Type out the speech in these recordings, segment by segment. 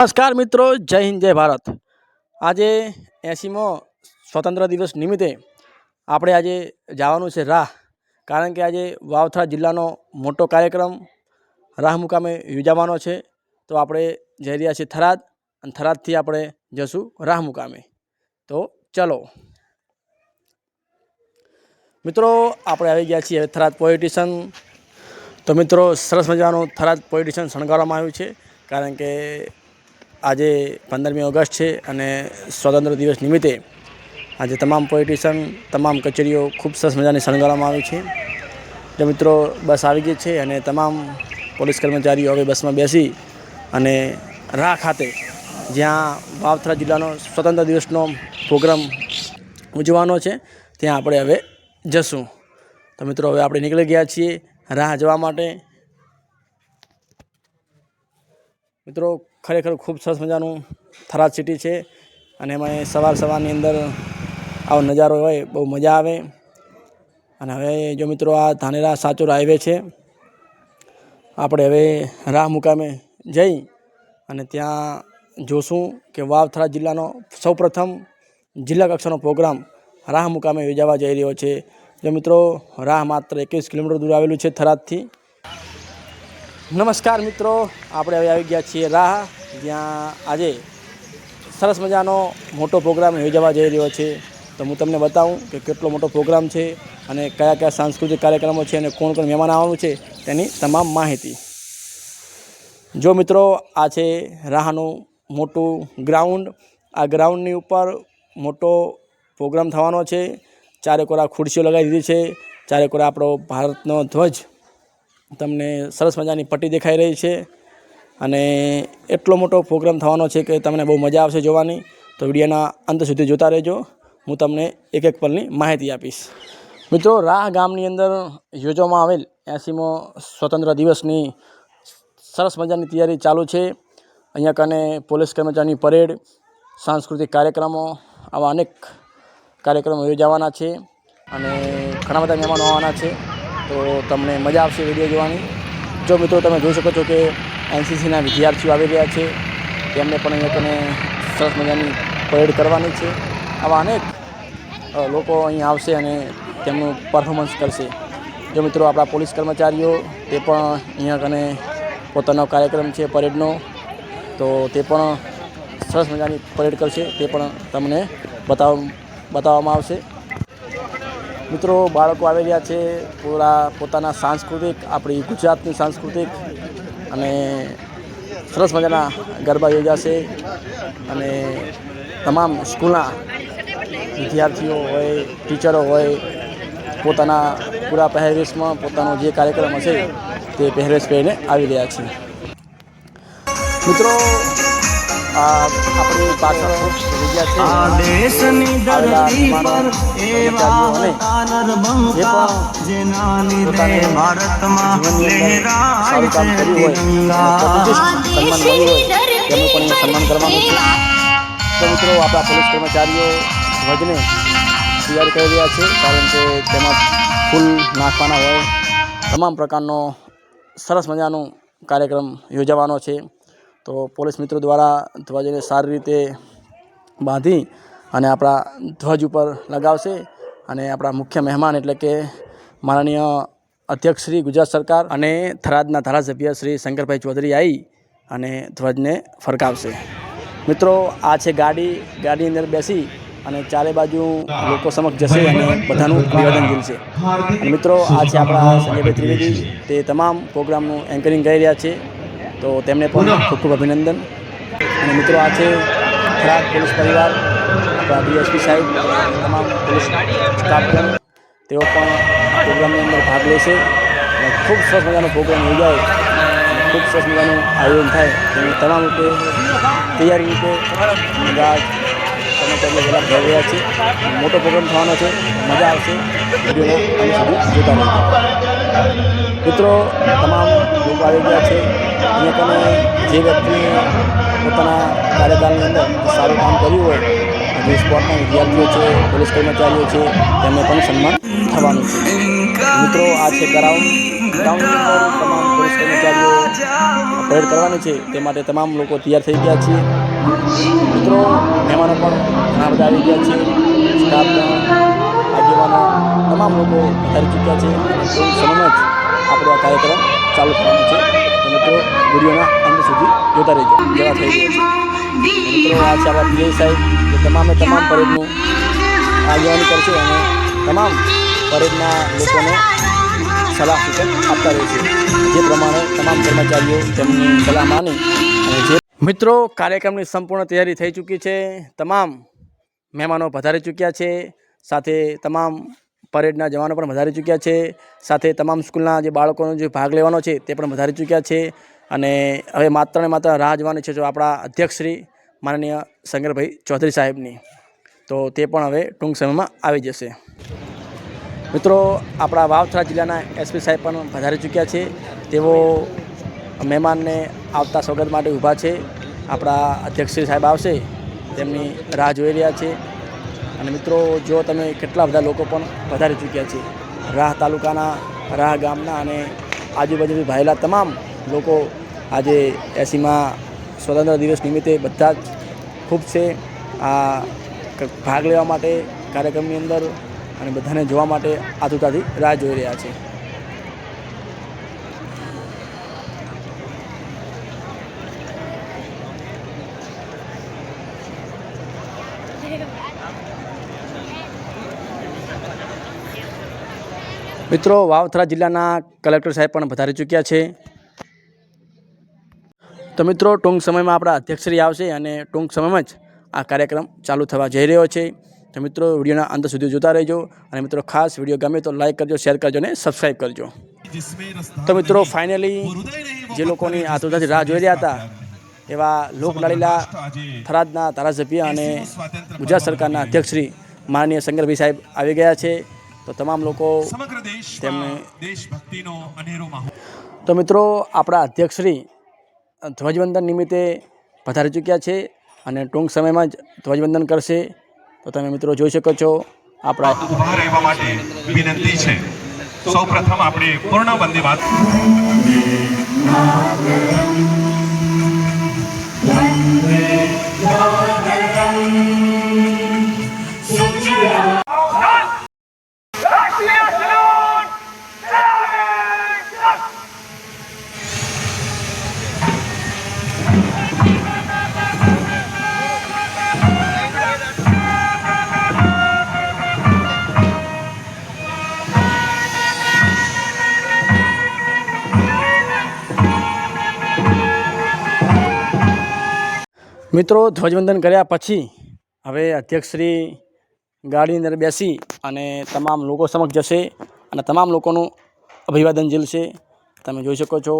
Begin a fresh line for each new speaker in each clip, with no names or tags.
નમસ્કાર મિત્રો, જય હિન્દ જય ભારત. આજે 80મો સ્વતંત્ર દિવસ નિમિત્તે આપણે આજે જવાનું છે રાહ, કારણ કે આજે વાવથરા જિલ્લાનો મોટો કાર્યક્રમ રાહ મુકામે યોજાવાનો છે. તો આપણે જઈ રહ્યા છીએ થરાદ, અને થરાદથી આપણે જશું રાહ મુકામે. તો ચલો મિત્રો, આપણે આવી ગયા છીએ થરાદ પોલીસ સ્ટેશન. તો મિત્રો, સરસ મજાનું થરાદ પોલીસ સ્ટેશન શણગારવામાં આવ્યું છે, કારણ કે આજે 15મી ઓગસ્ટ છે અને સ્વતંત્ર દિવસ નિમિત્તે આજે તમામ પોલીસ સ્ટેશન, તમામ કચેરીઓ ખૂબ સરસ મજાની શણગારવામાં આવી છે. તો મિત્રો, બસ આવી ગઈ છે અને તમામ પોલીસ કર્મચારીઓ હવે બસમાં બેસી અને રાહ ખાતે, જ્યાં વાવથરા જિલ્લાનો સ્વતંત્ર દિવસનો પ્રોગ્રામ ઉજવવાનો છે, ત્યાં આપણે હવે જશું. તો મિત્રો, હવે આપણે નીકળી ગયા છીએ રાહ જવા માટે. મિત્રો, ખરેખર ખૂબ સરસ મજાનું થરાદ સિટી છે, અને એમાં સવારની અંદર આવો નજારો હોય બહુ મજા આવે. અને હવે જો મિત્રો, આ ધાનેરા સાચોર હાઈવે છે. આપણે હવે રાહ મુકામે જઈ અને ત્યાં જોશું કે વાવથરા જિલ્લાનો સૌપ્રથમ જિલ્લા કક્ષાનો પ્રોગ્રામ રાહ મુકામે યોજાવા જઈ રહ્યો છે. જો મિત્રો, રાહ માત્ર 21 કિલોમીટર દૂર આવેલું છે થરાદથી. નમસ્કાર મિત્રો, આપણે હવે આવી ગયા છીએ રાહ, જ્યાં આજે સરસ મજાનો મોટો પ્રોગ્રામ યોજાવા જઈ રહ્યો છે. તો હું તમને બતાવું કે કેટલો મોટો પ્રોગ્રામ છે અને કયા કયા સાંસ્કૃતિક કાર્યક્રમો છે અને કોણ કોણ મહેમાન આવવાનું છે તેની તમામ માહિતી. જો મિત્રો, આ છે રાહનું મોટું ગ્રાઉન્ડ. આ ગ્રાઉન્ડની ઉપર મોટો પ્રોગ્રામ થવાનો છે. ચારે કોરા ખુરશીઓ લગાવી દીધી છે. ચારે કોરા આપણો ભારતનો ધ્વજ તમને સરસ મજાની પટ્ટી દેખાઈ રહી છે. અને એટલો મોટો પ્રોગ્રામ થવાનો છે કે તમને બહુ મજા આવશે જોવાની. તો વિડીયોના અંત સુધી જોતા રહેજો, હું તમને એક એક પલની માહિતી આપીશ. મિત્રો, રાહ ગામની અંદર યોજવામાં આવેલ 80મો સ્વતંત્ર દિવસની સરસ મજાની તૈયારી ચાલુ છે. અહીંયા કને પોલીસ કર્મચારીની પરેડ, સાંસ્કૃતિક કાર્યક્રમો, આવા અનેક કાર્યક્રમો યોજાવાના છે અને ઘણા બધા મહેમાનો આવવાના છે. તો તમને મજા આવશે વિડીયો જોવાની. જો મિત્રો, તમે જોઈ શકો છો કે એનસીસીના વિદ્યાર્થીઓ આવી રહ્યા છે. તેમને પણ અહીંયા કને સરસ મજાની પરેડ કરવાની છે. આવા અનેક લોકો અહીં આવશે અને તેમનું પરફોર્મન્સ કરશે. જો મિત્રો, આપણા પોલીસ કર્મચારીઓ તે પણ અહીંયા કને પોતાનો કાર્યક્રમ છે પરેડનો, તો તે પણ સરસ મજાની પરેડ કરશે. તે પણ તમને બતાવવામાં આવશે. મિત્રો, બાળકો આવી રહ્યા છે, પોતાના સાંસ્કૃતિક, આપણી ગુજરાતની સાંસ્કૃતિક અને સરસ મજાના ગરબા યોજાશે. અને તમામ સ્કૂલના વિદ્યાર્થીઓ હોય, ટીચરો હોય, પોતાના પૂરા પહેરવેશમાં પોતાનો જે કાર્યક્રમ હશે તે પહેરવેશ પહેરીને આવી રહ્યા છે. મિત્રો, આપણી પાછળ જગ્યા છે, દેશની ધરતી પર એવા હતા જેના લીધે ભારતમાં લહેરાય છે તિરંગા. તેમનું પણ સન્માન કરવાનું છે. તો મિત્રો, આપણા પોલીસ કર્મચારીઓ ધ્વજને તૈયાર કરી રહ્યા છે, કારણ કે તેમાં ફૂલ નાખવાના હોય. તમામ પ્રકારનો સરસ મજાનો કાર્યક્રમ યોજાવાનો છે. તો પોલીસ મિત્રો દ્વારા ધ્વજને સારી રીતે બાંધી અને આપણા ધ્વજ ઉપર લગાવશે. અને આપણા મુખ્ય મહેમાન એટલે કે માનનીય અધ્યક્ષ શ્રી ગુજરાત સરકાર અને થરાદના ધારાસભ્ય શ્રી શંકરભાઈ ચૌધરી આવી અને ધ્વજને ફરકાવશે. મિત્રો, આ છે ગાડીની અંદર બેસી અને ચારે બાજુ લોકો સમક્ષ જશે અને બધાનું અભિવાદન ઝીલશે. અને મિત્રો, આ છે આપણા સંજયભાઈ ત્રિવેદી, તે તમામ પ્રોગ્રામનું એન્કરિંગ કરી રહ્યા છે. તો તેમને પણ ખૂબ ખૂબ અભિનંદન. અને મિત્રો, આ છે થરાદ પોલીસ પરિવાર, આપણા ડીએસપી સાહેબ, તમામ પોલીસ સ્ટાફગણ, તેઓ પણ આ પ્રોગ્રામની અંદર ભાગ લેશે. અને ખૂબ સરસ મજાનો પ્રોગ્રામ યોજાય, ખૂબ સરસ મજાનું આયોજન થાય તેની તમામ રીતે તૈયારી રીતે ગાર્ડ કર્મચારીઓ પહેલાં થઈ રહ્યા છે. મોટો પ્રોગ્રામ થવાનો છે, મજા આવશે. વિડીયોના અંત સુધી જોતા રહેજો. મિત્રો, તમામ લોકો આવી ગયા છે. અહીંયા કને જે વ્યક્તિએ પોતાના કાર્યકાળની અંદર સારું કામ કર્યું હોય, જે સ્પોર્ટના વિદ્યાર્થીઓ છે, પોલીસ કર્મચારીઓ છે, તેમને પણ સન્માન થવાનું છે. મિત્રો, આ છે ગ્રાઉન્ડ. ગ્રાઉન્ડની અંદર તમામ પોલીસ કર્મચારીઓ પરેડ કરવાની છે તે માટે તમામ લોકો તૈયાર થઈ ગયા છીએ. મિત્રો મહેમાનો પણ ઘણા બધા આવી ગયા છે. સ્ટાફના આગેવાનો તમામ લોકો પધારી ચૂક્યા છે અને ટૂંક સમયમાં જ આપણો આ કાર્યક્રમ ચાલુ થવાનો છે. તો મિત્રો વિડીયોના અંત સુધી જોતા રહેજો. જેવા થઈ રહ્યો છે મિત્રો આ છે આપણા પીઆઈ સાહેબ જે તમામે તમામ પરેડનું આગેવાની કરશે અને તમામ પરેડના લોકોને સલાહ સૂચન આપતા રહે છે. જે પ્રમાણે તમામ કર્મચારીઓ તેમની સલાહ માની અને જે મિત્રો કાર્યક્રમની સંપૂર્ણ તૈયારી થઈ ચૂકી છે. તમામ મહેમાનો પધારી ચૂક્યા છે. સાથે તમામ પરેડના જવાનો પણ વધારી ચૂક્યા છે. સાથે તમામ સ્કૂલના જે બાળકોનો જે ભાગ લેવાનો છે તે પણ વધારી ચૂક્યા છે. અને હવે માત્ર ને માત્ર રાહ જોવાની છે જો આપણા અધ્યક્ષ શ્રી માનનીય શંકરભાઈ ચૌધરી સાહેબની, તો તે પણ હવે ટૂંક સમયમાં આવી જશે. મિત્રો આપણા વાવથરા જિલ્લાના એસપી સાહેબ પણ પધારી ચૂક્યા છે. તેઓ મહેમાનને આવતા સ્વાગત માટે ઊભા છે. આપણા અધ્યક્ષ શ્રી સાહેબ આવશે તેમની રાહ જોઈ રહ્યા છે. અને મિત્રો જો તમે કેટલા બધા લોકો પણ પધારી ચૂક્યા છે. રાહ તાલુકાના, રાહ ગામના અને આજુબાજુથી ભાયેલા તમામ લોકો આજે 80મા સ્વતંત્ર દિવસ નિમિત્તે બધા જ ખૂબ છે આ ભાગ લેવા માટે કાર્યક્રમની અંદર અને બધાને જોવા માટે આતુરતાથી રાહ જોઈ રહ્યા છે. મિત્રો વાવથરા જિલ્લાના કલેક્ટર સાહેબ પણ પધારી ચૂક્યા છે. તો મિત્રો ટૂંક સમયમાં આપણા અધ્યક્ષશ્રી આવશે અને ટૂંક સમયમાં જ આ કાર્યક્રમ ચાલુ થવા જઈ રહ્યો છે. તો મિત્રો વિડીયોના અંત સુધી જોતા રહેજો અને મિત્રો ખાસ વિડીયો ગમે તો લાઇક કરજો, શેર કરજો અને સબસ્ક્રાઈબ કરજો. તો મિત્રો ફાઇનલી જે લોકોની આતુરતાથી રાહ જોઈ રહ્યા હતા એવા લોકલાડીલા થરાદના ધારાસભ્ય અને ગુજરાત સરકારના અધ્યક્ષશ્રી માનનીય શંકરભાઈ સાહેબ આવી ગયા છે. તો તમામ લોકો તેમને તો મિત્રો આપણા અધ્યક્ષશ્રી ધ્વજવંદન નિમિત્તે પધારી ચૂક્યા છે અને ટૂંક સમયમાં જ ધ્વજવંદન કરશે. તો તમે મિત્રો જોઈ શકો છો આપણા
ઉભા રહેવા માટે વિનંતી છે. સૌપ્રથમ આપણે પૂર્ણ વંદે માતરમ
મિત્રો ધ્વજવંદન કર્યા પછી હવે અધ્યક્ષશ્રી ગાડીની અંદર બેસી અને તમામ લોકો સમક્ષ જશે અને તમામ લોકોનું અભિવાદન ઝીલશે. તમે જોઈ શકો છો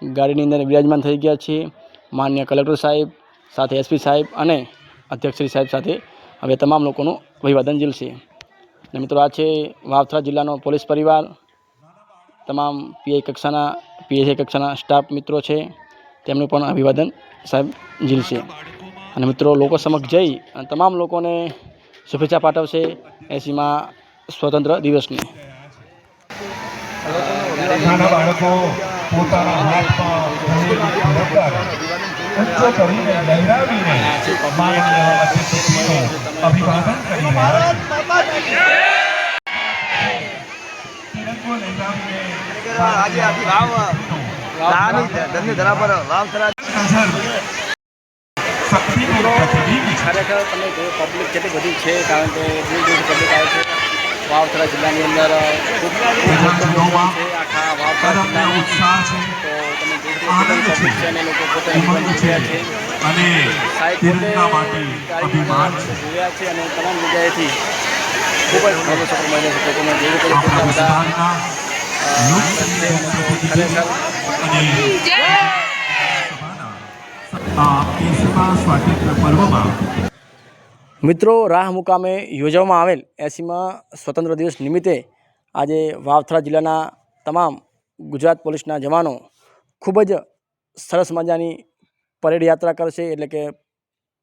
ગાડીની અંદર બિરાજમાન થઈ ગયા છે માનનીય કલેક્ટર સાહેબ, સાથે એસપી સાહેબ અને અધ્યક્ષશ્રી સાહેબ સાથે હવે તમામ લોકોનું અભિવાદન ઝીલશે. અને મિત્રો આ છે વાવથરા જિલ્લાનો પોલીસ પરિવાર, તમામ પીએસઆઈ કક્ષાના સ્ટાફ મિત્રો છે, તેમનું પણ અભિવાદન સાહેબ ઝીલશે. અને મિત્રો લોકો સમક્ષ જઈ અને તમામ લોકોને શુભેચ્છા પાઠવશે 80મા સ્વતંત્ર દિવસની.
નાના બાળકો પોતાના હાથમાં ઊંચો કરીને લહેરાવીને માનનીય અતિથિનું અભિવાદન કરી રહ્યા છે. તિરંગો લહેરાવીને આજે આખી વાવની ધરતી ધરા પર વાવથરા
ખરેખર તમે જોયું પબ્લિક કેટલી બધી છે, કારણ કે દૂર દૂર પબ્લિક આવે છે. વાવથરા જિલ્લાની અંદર ખૂબ છે આખા વાવથરા જિલ્લાની. તો તમે જોયું પબ્લિક છે અને લોકો પોતે જોયા છે અને સાહેબ પોતે જોયા છે અને તમામ જગ્યાએથી ખૂબ જ ઘણો સપોર્ટ મળે છે. તો તમે જોયું કેટલા બધા મિત્રો રાહ મુકામે યોજવામાં આવેલ 80મા સ્વતંત્ર દિવસ નિમિત્તે આજે વાવથરા જિલ્લાના તમામ ગુજરાત પોલીસના જવાનો ખૂબ જ સરસ મજાની પરેડ યાત્રા કરશે, એટલે કે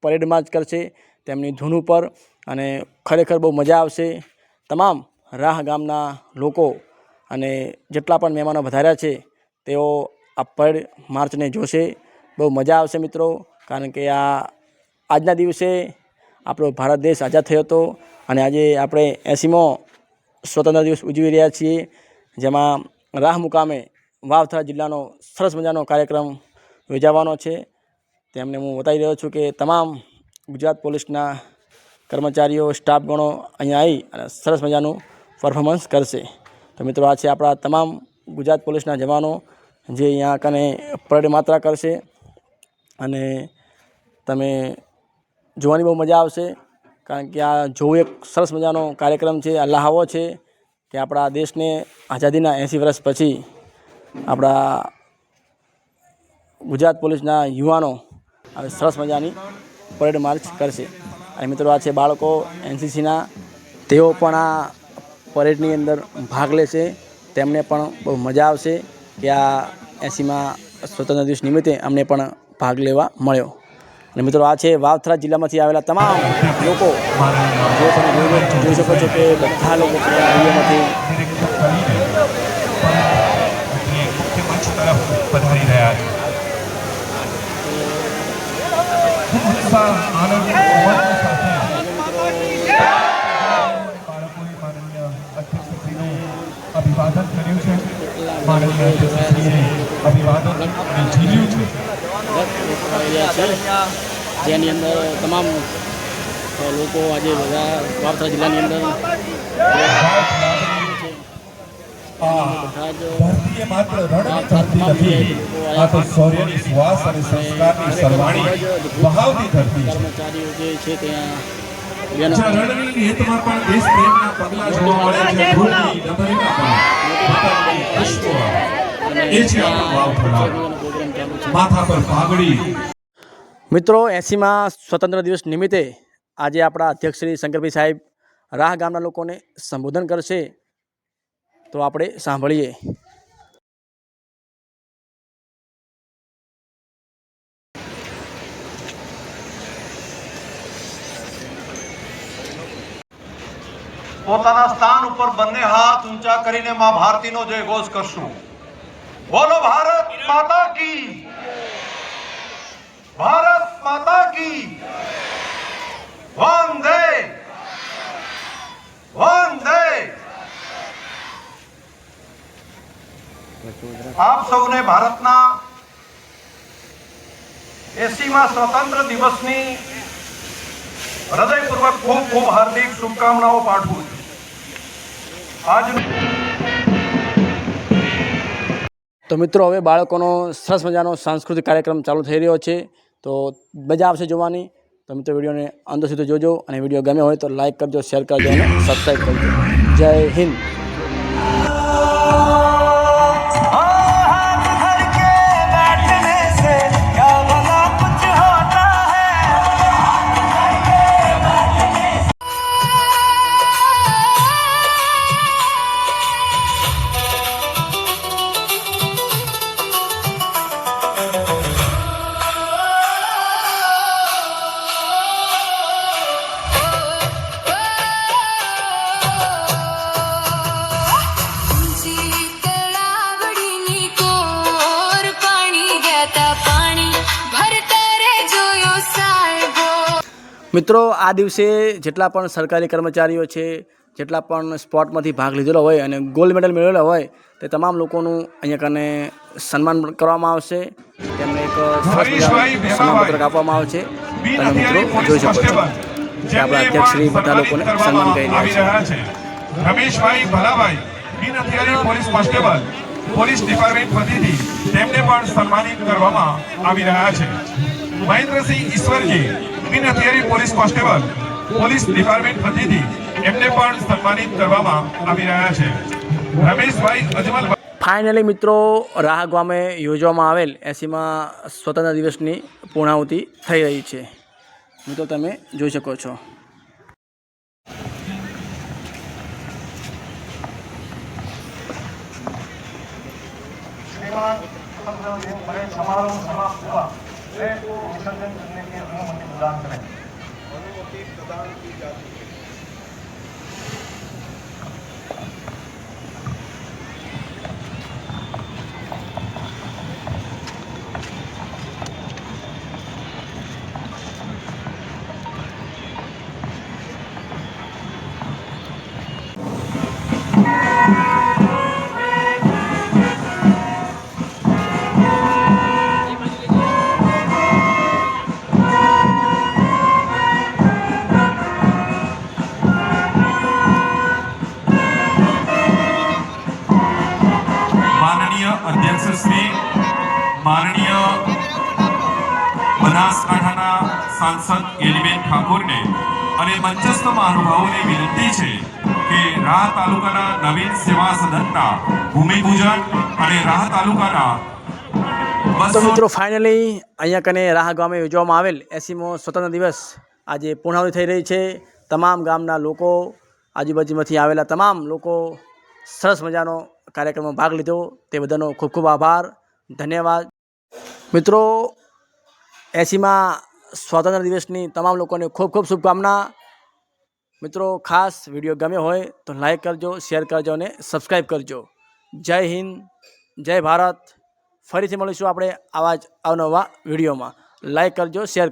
પરેડ માર્ચ કરશે તેમની ધૂન ઉપર અને ખરેખર બહુ મજા આવશે. તમામ રાહ ગામના લોકો અને જેટલા પણ મહેમાનો વધાર્યા છે તેઓ આ પરેડ માર્ચને જોશે. બહુ મજા આવશે મિત્રો, કારણ કે આજના દિવસે આપણો ભારત દેશ આઝાદ થયો હતો અને આજે આપણે 80મો સ્વતંત્ર દિવસ ઉજવી રહ્યા છીએ, જેમાં રાહ મુકામે વાવથરા જિલ્લાનો સરસ મજાનો કાર્યક્રમ યોજાવાનો છે. તેમને હું બતાવી રહ્યો છું કે તમામ ગુજરાત પોલીસના કર્મચારીઓ, સ્ટાફગણો અહીંયા આવી અને સરસ મજાનું પરફોર્મન્સ કરશે. તો મિત્રો, આ છે આપણા તમામ ગુજરાત પોલીસના જવાનો જે અહીંયા કને પરેડ માત્રા કરશે અને તમે જોવાની બહુ મજા આવશે, કારણ કે આ જોવું એક સરસ મજાનો કાર્યક્રમ છે. આ લહાવો છે કે આપણા દેશને આઝાદીના 80 વર્ષ પછી આપણા ગુજરાત પોલીસના યુવાનો હવે સરસ મજાની પરેડ માર્ચ કરશે. અને મિત્રો, આ છે બાળકો એનસીસીના, તેઓ પણ આ પરેડની અંદર ભાગ લેશે. તેમને પણ બહુ મજા આવશે કે આ 80મા સ્વતંત્ર દિવસ નિમિત્તે અમને પણ ભાગ લેવા મળ્યો. અને મિત્રો, આ છે વાવથરા જિલ્લામાંથી આવેલા તમામ લોકો, જે તમે જોઈ શકો છો કે બધા લોકો અહીંયામાંથી
પધારી રહ્યા છે. ઉત્સાહ, આનંદ, ઉમંગ સાથે બાળકોએ માનનીય અધ્યક્ષશ્રીનું અભિવાદન કર્યું છે. માનનીય અધ્યક્ષશ્રીએ અભિવાદન અને ઝીલ્યું છે.
જેની અંદર તમામ લોકો આજે બધા વાવથરા જિલ્લાની અંદર
ધરતી એ માત્ર રણની ધરતી નથી, આ તો શૌર્યની સુવાસ અને સંસ્કારની સરવાણી વહાવતી ધરતી છે.
કર્મચારીઓ જે છે ત્યાં
જ્યાં રણની હેતમાં પણ દેશ પ્રેમના પગલા જોવા મળે છે. ધૂળની ડબરીના પણ પોતાની ખુશ્બુ આવે. એ છે આપણો વાવથરા. માથા પર પાઘડી.
મિત્રો, 80મા સ્વતંત્ર દિવસ નિમિત્તે આજે આપણા અધ્યક્ષ શ્રી શંકરભાઈ સાહેબ રાહ ગામના લોકોને સંબોધન કરશે, તો આપણે સાંભળીએ.
પોતાના સ્થાન ઉપર બંને હાથ ઊંચા કરીને માં ભારતીનો જય ઘોષ કરશું. બોલો ભારત માતા કી, ભારત માતા કી, વંદે વંદે. આપ સૌને ભારતના 80મા સ્વતંત્ર દિવસની હૃદયપૂર્વક ખૂબ ખૂબ હાર્દિક શુભકામનાઓ પાઠવું છું.
તો મિત્રો, હવે બાળકોનો સરસ મજાનો સાંસ્કૃતિક કાર્યક્રમ ચાલુ થઈ રહ્યો છે, તો મજા આવશે જોવાની. તો મિત્રો, વિડીયોને અંત સુધી જોજો અને વિડીયો ગમે હોય તો લાઈક કરજો, શેર કરજો અને સબસ્ક્રાઈબ કરજો. જય હિન્દ. મિત્રો, આ દિવસે જેટલા પણ સરકારી કર્મચારીઓ છે, જેટલા પણ સ્પોર્ટમાંથી ભાગ લીધેલો હોય અને ગોલ્ડ મેડલ મેળવેલો હોય, તે તમામ લોકોનું અહીંયા કને સન્માન કરવામાં આવશે. તેમને એક સન્માનપત્રક આપવામાં આવશે. તમે મિત્રો જોઈ શકો છો કે આપણા અધ્યક્ષ શ્રી બધા લોકોને સન્માન કરી રહ્યા છે.
રમેશભાઈ ભલાભાઈ, બિન હથિયારી પોલીસ કોન્સ્ટેબલ, પોલીસ ડિપાર્ટમેન્ટ વતીથી તેમને પણ સન્માનિત કરવામાં આવી રહ્યા છે. મહેન્દ્રસિંહ ઈશ્વરજી, બિન હથિયારી પોલીસ કોન્સ્ટેબલ, પોલીસ ડિપાર્ટમેન્ટ વતીથી એમને પણ સન્માનિત કરવામાં આવી રહ્યા છે. રમેશભાઈ અજમલ.
ફાઇનલી મિત્રો, રાહ ગામે યોજવામાં આવેલ 80મા સ્વતંત્ર દિવસની પૂર્ણાહુતિ થઈ રહી છે. મિત્રો, તમે જોઈ શકો છો.
समारोह समाप्त हुआ, परेड को विसर्जन करने की अनुमति प्रदान करें. अनुमति प्रदान की जाती है.
તાલુકાના સાંસદ ગેલીબેન ઠાકોરને અને મંચસ્થ મહાનુભાવોને વિનંતી છે કે રાહ તાલુકાના નવીન સેવા સદનના ભૂમિપૂજન અને રાહ તાલુકાના
તો મિત્રો ફાઇનલી અહીંયા કને રાહ ગામે યોજવામાં આવેલ 80મો સ્વતંત્ર દિવસ આજે પૂર્ણાહુતિ થઈ રહી છે. તમામ ગામના લોકો, આજુબાજુમાંથી આવેલા તમામ લોકો સરસ મજાનો કાર્યક્રમમાં ભાગ લીધો. તે બધાનો ખૂબ ખૂબ આભાર, ધન્યવાદ. મિત્રો 80મા સ્વાતંત્ર્ય દિવસની તમામ લોકોને ખૂબ ખૂબ શુભકામના. મિત્રો ખાસ વિડીયો ગમ્યો હોય તો લાઈક કરજો, શેર કરજો અને સબસ્ક્રાઈબ કરજો. જય હિન્દ, જય ભારત. ફરીથી મળીશું આપણે આવા જ અવનવા વિડીયોમાં. લાઈક કરજો, શેર